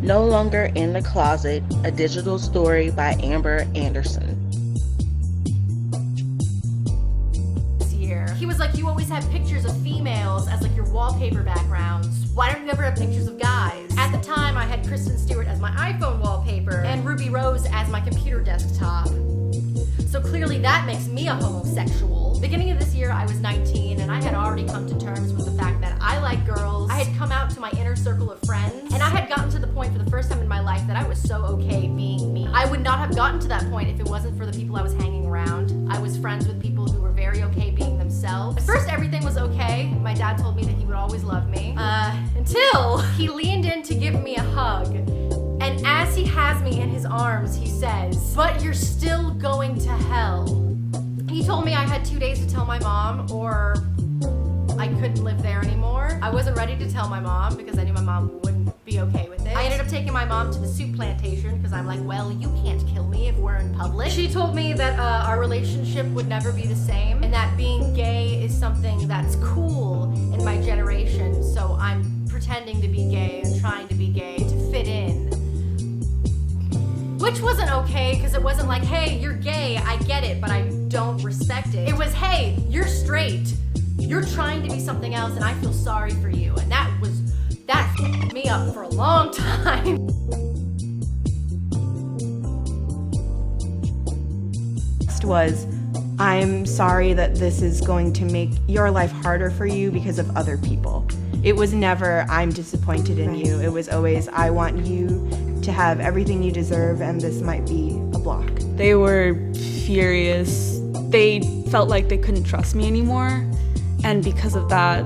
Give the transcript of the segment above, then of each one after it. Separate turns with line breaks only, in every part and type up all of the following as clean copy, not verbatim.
No Longer in the Closet, a digital story by Amber Anderson.
He was like, you always have pictures of females as like your wallpaper backgrounds. Why don't you ever have pictures of guys? At the time, I had Kristen Stewart as my iPhone wallpaper and Ruby Rose as my computer desktop. So clearly that makes me a homosexual. Beginning of this year, I was 19 and I had already come to terms with the fact that I like girls. I had come out to my inner circle of friends and I had gotten to the point for the first time in my life that I was so okay being me. I would not have gotten to that point if it wasn't for the people I was hanging around. I was friends with people who were very okay being themselves. At first, everything was okay. My dad told me that he would always love me. Until he leaned in to give me a hug. And as he has me in his arms, he says, "But you're still going to hell." He told me I had 2 days to tell my mom or I couldn't live there anymore. I wasn't ready to tell my mom because I knew my mom wouldn't be okay with it. I ended up taking my mom to the soup plantation because I'm like, well, you can't kill me if we're in public. She told me that our relationship would never be the same and that being gay is something that's cool in my generation. So I'm pretending to be gay and trying to be gay to fit in. Which wasn't okay, because it wasn't like, hey, you're gay, I get it, but I don't respect it. It was, hey, you're straight, you're trying to be something else, and I feel sorry for you. And that f***ed me up for a long time.
Was, I'm sorry that this is going to make your life harder for you because of other people. It was never, I'm disappointed in you. It was always, I want you to have everything you deserve, and this might be a block.
They were furious. They felt like they couldn't trust me anymore. And because of that,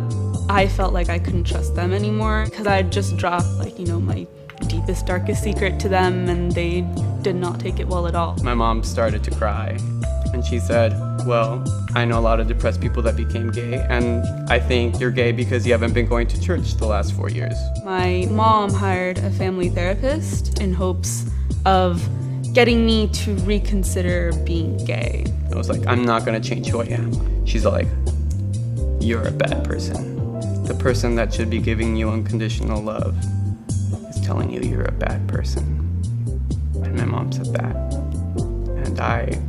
I felt like I couldn't trust them anymore because I just dropped, my deepest, darkest secret to them, and they did not take it well at all.
My mom started to cry, and she said, well, I know a lot of depressed people that became gay, and I think you're gay because you haven't been going to church the last 4 years.
My mom hired a family therapist in hopes of getting me to reconsider being gay.
I was like, I'm not gonna change who I am. She's like, you're a bad person. The person that should be giving you unconditional love is telling you you're a bad person. And my mom said that. And I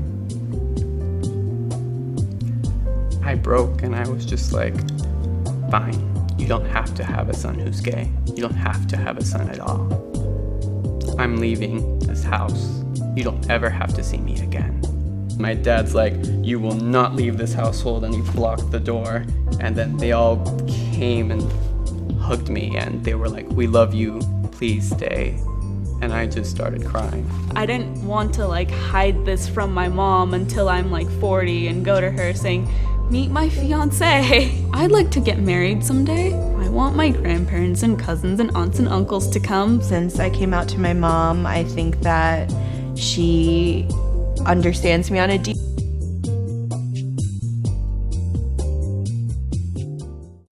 broke, and I was just like, fine, you don't have to have a son who's gay. You don't have to have a son at all. I'm leaving this house. You don't ever have to see me again. My dad's like, you will not leave this household, and he blocked the door. And then they all came and hugged me, and they were like, we love you, please stay. And I just started crying.
I didn't want to hide this from my mom until I'm 40 and go to her saying, meet my fiance. I'd like to get married someday. I want my grandparents and cousins and aunts and uncles to come.
Since I came out to my mom, I think that she understands me on a deep